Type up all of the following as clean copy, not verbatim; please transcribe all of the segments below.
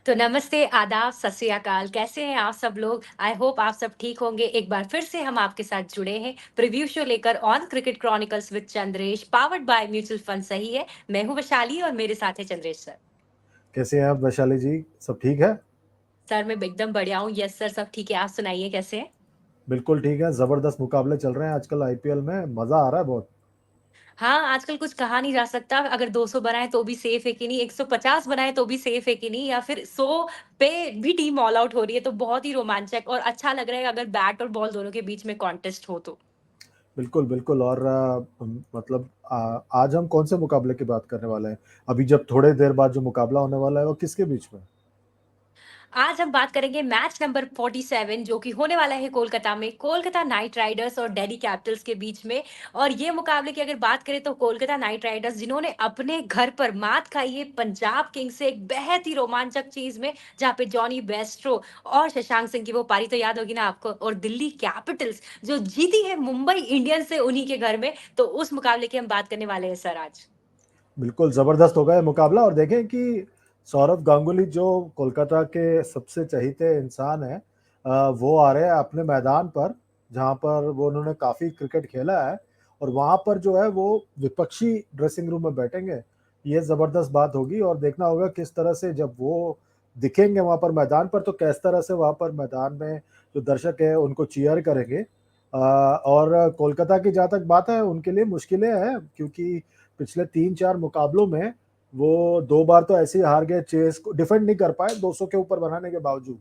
तो नमस्ते, आदाब, सत श्री अकाल। कैसे हैं आप सब लोग? आई होप आप सब ठीक होंगे। एक बार फिर से हम आपके साथ जुड़े हैं प्रीव्यू शो लेकर on cricket chronicles with Chandresh, powered by mutual fund. सही है, मैं हूं वैशाली और मेरे साथ है चंद्रेश सर। कैसे हैं आप वैशाली जी? सब ठीक है? सर मैं एकदम बढ़िया हूँ। यस सर, सब ठीक है। आप सुनाइए कैसे हैं? बिल्कुल ठीक है। जबरदस्त मुकाबले चल रहे हैं आजकल आईपीएल में, मजा आ रहा है बहुत। हाँ, आजकल कुछ कहा नहीं जा सकता। अगर 200 बनाए तो भी सेफ है कि नहीं, 150 बनाए तो भी सेफ है कि नहीं, या फिर 100 पे भी टीम ऑल आउट हो रही है, तो बहुत ही रोमांचक और अच्छा लग रहा है अगर बैट और बॉल दोनों के बीच में कॉन्टेस्ट हो तो। बिल्कुल बिल्कुल। और मतलब आज हम कौन से मुकाबले की बात करने वाले हैं? अभी जब थोड़े देर बाद जो मुकाबला होने वाला है वो किसके बीच में? आज हम बात करेंगे मैच नंबर 47 जो कि होने वाला है कोलकाता में, कोलकाता नाइट राइडर्स और दिल्ली कैपिटल्स के बीच में। और ये मुकाबले की अगर बात करें तो कोलकाता नाइट राइडर्स जिन्होंने अपने घर पर मात खाई है पंजाब किंग्स से एक बेहद ही रोमांचक चीज में, जहां पे जॉनी बेस्ट्रो और शशांक सिंह की वो पारी तो याद होगी ना आपको, और दिल्ली कैपिटल्स जो जीती है मुंबई इंडियंस से उन्हीं के घर में। तो उस मुकाबले की हम बात करने वाले हैं सर आज। बिल्कुल जबरदस्त होगा ये मुकाबला। और देखें कि सौरव गांगुली जो कोलकाता के सबसे चहीते इंसान है, वो आ रहे हैं अपने मैदान पर, जहां पर वो उन्होंने काफी क्रिकेट खेला है। और वहां पर जो है वो विपक्षी ड्रेसिंग रूम में बैठेंगे। ये जबरदस्त बात होगी और देखना होगा किस तरह से जब वो दिखेंगे वहां पर मैदान पर, तो किस तरह से वहां पर मैदान में जो दर्शक है उनको चीयर करेंगे। और कोलकाता की जहां तक बात है, उनके लिए मुश्किलें हैं, क्योंकि पिछले 3-4 मुकाबलों में वो 2 बार तो ऐसे ही हार गए, चेस को डिफेंड नहीं कर पाए 200 के ऊपर बनाने के बावजूद।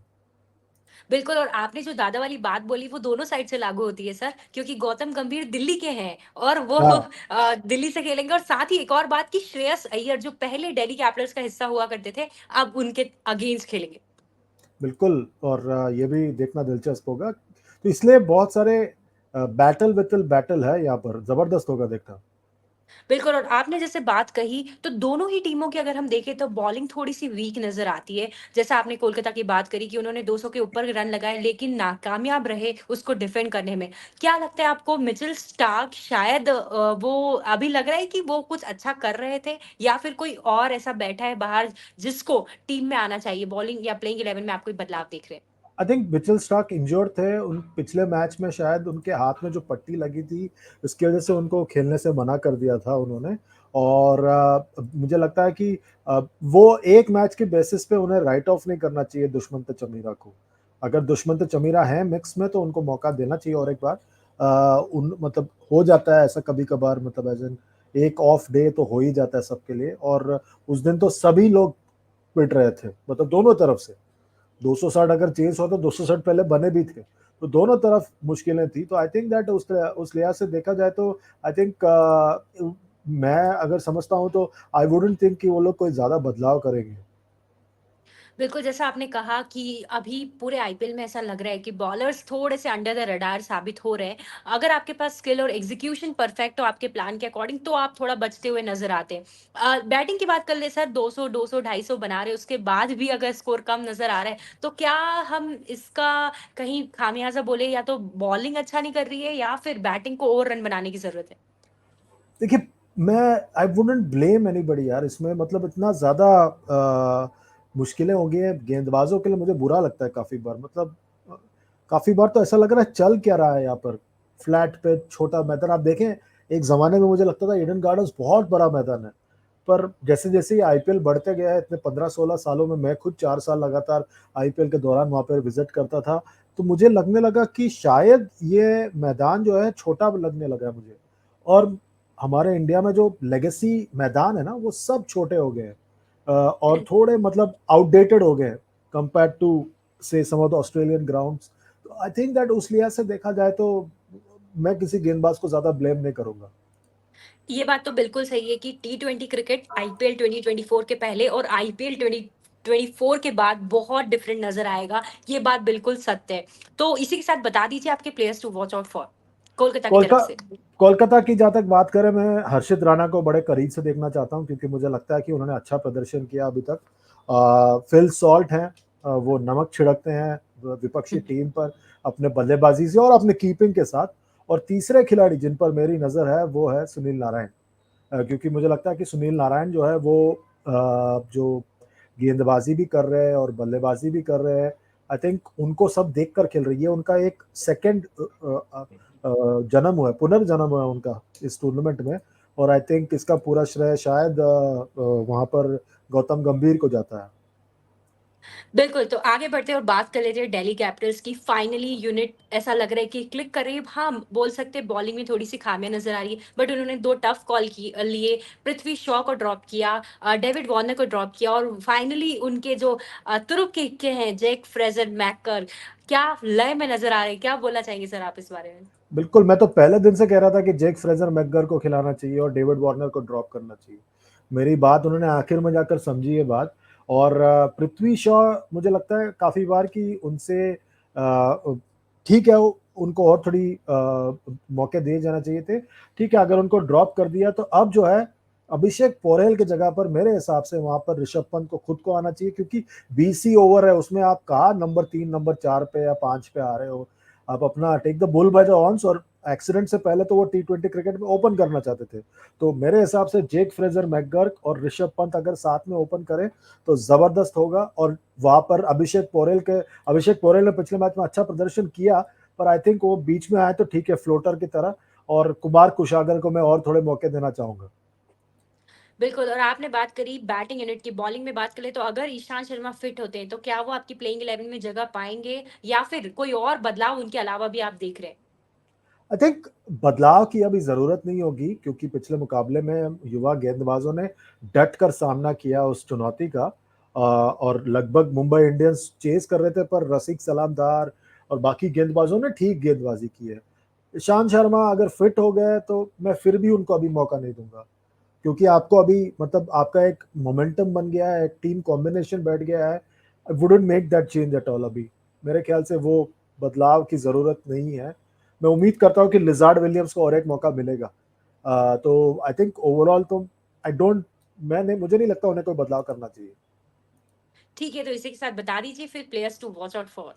बिल्कुल, और आपने जो दादा वाली बात बोली वो दोनों साइड से लागू होती है सर, क्योंकि गौतम गंभीर दिल्ली के हैं और वो हाँ, दिल्ली से खेलेंगे। और साथ ही एक और बात कि श्रेयस अय्यर जो पहले दिल्ली कैपिटल्स का हिस्सा हुआ करते थे, अब उनके अगेंस्ट खेलेंगे। बिल्कुल। और ये भी देखना दिलचस्प होगा। तो इसलिए बहुत सारे बैटल विद बैटल है यहाँ पर, जबरदस्त होगा देखना। बिल्कुल, और आपने जैसे बात कही तो दोनों ही टीमों की अगर हम देखें तो बॉलिंग थोड़ी-सी वीक नज़र आती है। जैसा आपने कोलकाता की बात करी कि उन्होंने 200 के ऊपर रन लगाए लेकिन नाकामयाब रहे उसको डिफेंड करने में। क्या लगता है आपको मिचेल स्टार्क शायद वो अभी लग रहा है कि वो कुछ अच्छा कर रहे थे, या फिर कोई और ऐसा बैठा है बाहर जिसको टीम में आना चाहिए? बॉलिंग या प्लेइंग 11 में आप कोई बदलाव देख रहे हैं? I think Mitchell Starc injured थे उन पिछले मैच में, शायद उनके हाथ में जो पट्टी लगी थी उसकी वजह से उनको खेलने से मना कर दिया था उन्होंने। और मुझे लगता है कि वो एक मैच के बेसिस पे उन्हें राइट ऑफ नहीं करना चाहिए दुष्मंत चमीरा को। अगर दुष्मंत चमीरा है मिक्स में तो उनको मौका देना चाहिए। और एक बार उन मतलब हो जाता है ऐसा कभी कभार, मतलब एज एन एक ऑफ डे तो हो ही जाता है सबके लिए। और उस दिन तो सभी लोग पिट रहे थे, मतलब दोनों तरफ से। 260 अगर चेस हो तो 260 पहले बने भी थे, तो दोनों तरफ मुश्किलें थी। तो आई थिंक दैट उस लिहाज से देखा जाए तो आई थिंक मैं अगर समझता हूं तो आई वुडंट थिंक कि वो लोग कोई ज्यादा बदलाव करेंगे। बिल्कुल, जैसा आपने कहा कि अभी पूरे आईपीएल में ऐसा लग रहा है कि बॉलर्स थोड़े से अंडर द रडार साबित हो रहे हैं। अगर आपके पास स्किल और एग्जीक्यूशन परफेक्ट हो आपके प्लान के अकॉर्डिंग, तो आप थोड़ा बचते हुए नज़र आते हैं। बैटिंग की बात कर ले सर, 200, 200, 250 बना रहे हैं, उसके बाद भी अगर स्कोर कम नज़र आ रहा है, तो क्या हम इसका कहीं खामियाज़ा बोले, या तो बॉलिंग अच्छा नहीं कर रही है या फिर बैटिंग को और रन बनाने की ज़रूरत है? देखिए, मैं आई वुडंट ब्लेम एनीबॉडी यार इसमें। मतलब इतना ज्यादा मुश्किलें हो गई हैं गेंदबाजों के लिए, मुझे बुरा लगता है काफी बार। मतलब काफी बार तो ऐसा लग रहा है चल क्या रहा है यहाँ पर। फ्लैट पे छोटा मैदान आप देखें, एक जमाने में मुझे लगता था ईडन गार्डन्स बहुत बड़ा मैदान है। पर जैसे जैसे ये आईपीएल बढ़ते गया है, इतने 15-16 सालों में, मैं खुद 4 साल लगातार आईपीएल के दौरान वहां पर विजिट करता था, तो मुझे लगने लगा कि शायद ये मैदान जो है छोटा लगने लगा है मुझे। और हमारे इंडिया में जो लेगेसी मैदान है ना, वो सब छोटे हो गए हैं। और थोड़े मतलब आउटडेटेड हो गए कंपेयर टू से सम ऑफ द ऑस्ट्रेलियन ग्राउंड्स। तो आई थिंक दैट उस लिहाज से देखा जाए तो मैं किसी गेंदबाज को ज्यादा ब्लेम नहीं करूंगा। ये बात तो बिल्कुल सही है कि टी20 क्रिकेट आईपीएल 2024 के पहले और आईपीएल 2024 के बाद बहुत डिफरेंट नजर आएगा। ये बात बिल्कुल सत्य है। तो इसी के साथ बता दीजिए आपके players to watch out for Kolkata की तरफ कोलका से। कोलकाता की जहाँ तक बात करें, मैं हर्षित राणा को बड़े करीब से देखना चाहता हूँ, क्योंकि मुझे लगता है कि उन्होंने अच्छा प्रदर्शन किया अभी तक। फिल सॉल्ट हैं, वो नमक छिड़कते हैं विपक्षी टीम पर अपने बल्लेबाजी से और अपने कीपिंग के साथ। और तीसरे खिलाड़ी जिन पर मेरी नज़र है वो है सुनील नारायण। क्योंकि मुझे लगता है कि सुनील नारायण जो है वो जो गेंदबाजी भी कर रहे हैं और बल्लेबाजी भी कर रहे हैं। आई थिंक उनको सब देखकर खेल रही है। उनका एक सेकंड जन्म हुआ है, पुनर्जन्म हुआ है उनका इस टूर्नामेंट में। और आई थिंक इसका पूरा श्रेय शायद वहाँ पर गौतम गंभीर को जाता है। बिल्कुल, तो आगे बढ़ते हैं और बात कर लेते हैं दिल्ली कैपिटल्स की। फाइनली यूनिट ऐसा लग रहा है कि क्लिक कर रही है। हाँ, बोल सकते हैं बॉलिंग में थोड़ी-सी खामियाँ नज़र आ रही है, बट उन्होंने 2 टफ कॉल लिए, पृथ्वी शॉ को ड्रॉप किया, डेविड वार्नर को ड्रॉप किया और फाइनली उनके जो तुरुप के इक्के हैं, जैक फ्रेज़र मैककर, क्या लय में नज़र आ रहे हैं। क्या बोलना चाहेंगे सर आप इस बारे में? बिल्कुल, मैं तो पहले दिन से कह रहा था कि जैक फ्रेज़र मैकगर को खिलाना चाहिए और डेविड वार्नर को ड्रॉप करना चाहिए। मेरी बात उन्होंने आखिर में जाकर समझी ये बात। और पृथ्वी शॉ मुझे लगता है काफ़ी बार कि उनसे ठीक है, उनको और थोड़ी मौके दिए जाना चाहिए थे। ठीक है, अगर उनको ड्रॉप कर दिया तो अब जो है अभिषेक पोरेल की जगह पर मेरे हिसाब से वहाँ पर ऋषभ पंत को खुद को आना चाहिए, क्योंकि 20 ही ओवर है, उसमें आप कहाँ नंबर 3, नंबर 4 पे या 5 पे आ रहे हो। आप अपना take the bull by the horns. और एक्सीडेंट से पहले तो वो टी20 क्रिकेट में ओपन करना चाहते थे। तो मेरे हिसाब से जैक फ्रेजर मैकगर्क और ऋषभ पंत अगर साथ में ओपन करें तो जबरदस्त होगा। और वहां पर अभिषेक पोरेल ने पिछले मैच में अच्छा प्रदर्शन किया, पर आई थिंक वो बीच में आए तो ठीक है, फ्लोटर की तरह। और कुमार कुशागर को मैं और थोड़े मौके देना चाहूंगा। बिल्कुल, और आपने बात करी बैटिंग यूनिट की। बॉलिंग में बात करें तो अगर ईशांत शर्मा फिट होते हैं, तो क्या वो आपकी प्लेइंग 11 में जगह पाएँगे या फिर कोई और बदलाव उनके अलावा भी आप देख रहे हैं? आई थिंक बदलाव की अभी जरूरत नहीं होगी, क्योंकि पिछले मुकाबले में युवा गेंदबाजों ने डट कर सामना किया उस चुनौती का। और लगभग मुंबई इंडियंस चेस कर रहे थे, पर रसिक सलामदार और बाकी गेंदबाजों ने ठीक गेंदबाजी की है। ईशांत शर्मा अगर फिट हो गए तो मैं फिर भी उनको अभी मौका नहीं दूंगा, क्योंकि आपको अभी मतलब आपका एक मोमेंटम बन गया है, एक टीम कॉम्बिनेशन बैठ गया है। I wouldn't make that change at all अभी। मेरे ख्याल से वो बदलाव की ज़रूरत नहीं है। मैं उम्मीद करता हूँ कि लिजार्ड विलियम्स को और एक मौका मिलेगा। तो आई थिंक ओवरऑल तो आई डोंट मैंने मुझे नहीं लगता उन्हें कोई बदलाव करना चाहिए। ठीक है, तो इसी के साथ बता दीजिए फिर players to watch out for.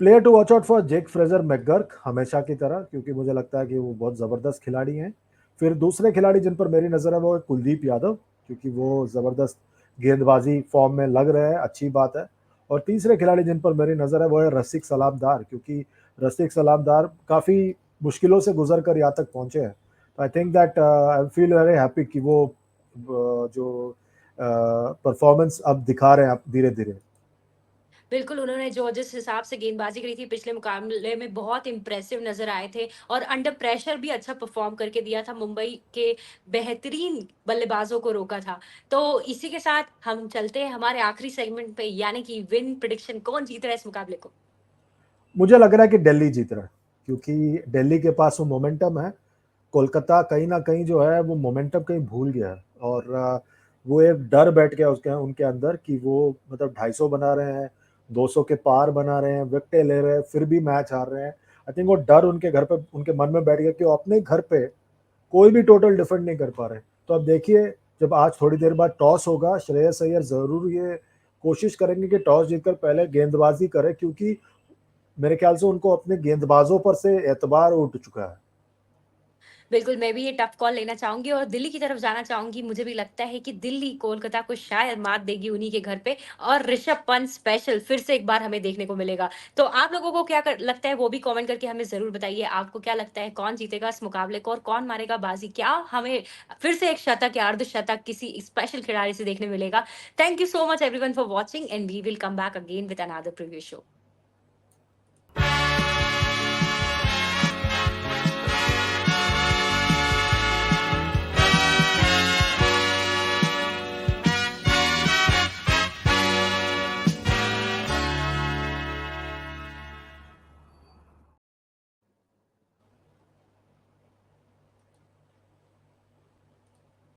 Player to watch out for Jake Fraser McGurk, हमेशा की तरह, क्योंकि मुझे लगता है कि वो बहुत ज़बरदस्त खिलाड़ी हैं। फिर दूसरे खिलाड़ी जिन पर मेरी नज़र है वो है कुलदीप यादव, क्योंकि वो ज़बरदस्त गेंदबाजी फॉर्म में लग रहे हैं, अच्छी बात है। और तीसरे खिलाड़ी जिन पर मेरी नज़र है वो है रसिक सलामदार, क्योंकि रसिक सलामदार काफ़ी मुश्किलों से गुजर कर यहाँ तक पहुँचे हैं। तो I think that I feel very happy कि वो जो परफॉर्मेंस अब दिखा रहे हैं अब धीरे धीरे। बिल्कुल, उन्होंने जो जिस हिसाब से गेंदबाजी करी थी पिछले मुकाबले में बहुत इम्प्रेसिव नज़र आए थे और अंडर प्रेशर भी अच्छा परफ़ॉर्म करके दिया था, मुंबई के बेहतरीन बल्लेबाज़ों को रोका था। तो इसी के साथ हम चलते हैं हमारे आखिरी सेगमेंट पे, यानी कि विन प्रेडिक्शन, कौन जीत रहा है इस मुकाबले को? मुझे लग रहा है कि दिल्ली जीत रहा है, क्योंकि दिल्ली के पास वो मोमेंटम है। कोलकाता कहीं न कहीं जो है वो मोमेंटम कहीं भूल गया है। और वो एक डर बैठ गया उसके उनके अंदर कि वो मतलब 250 बना रहे हैं, 200 के पार बना रहे हैं, विकेटें ले रहे हैं, फिर भी मैच हार रहे हैं। आई थिंक वो डर उनके घर पे उनके मन में बैठ गया कि वो अपने घर पे कोई भी टोटल डिफेंड नहीं कर पा रहे। तो अब देखिए, जब आज थोड़ी देर बाद टॉस होगा, श्रेयस अय्यर ज़रूर ये कोशिश करेंगे कि टॉस जीतकर पहले गेंदबाजी करें, क्योंकि मेरे ख्याल से उनको अपने गेंदबाजों पर से एतबार उठ चुका है। बिल्कुल, मैं भी ये टफ कॉल लेना चाहूँगी और दिल्ली की तरफ जाना चाहूँगी। मुझे भी लगता है कि दिल्ली कोलकाता को शायद मात देगी उन्हीं के घर पे और ऋषभ पंत स्पेशल फिर से एक बार हमें देखने को मिलेगा। तो आप लोगों को क्या लगता है वो भी कमेंट करके हमें ज़रूर बताइए। आपको क्या लगता है कौन जीतेगा इस मुकाबले को और कौन मारेगा बाजी? क्या हमें फिर से एक शतक या अर्धशतक किसी स्पेशल खिलाड़ी से देखने मिलेगा? Thank you so much everyone for watching and we will come back again with another previous show.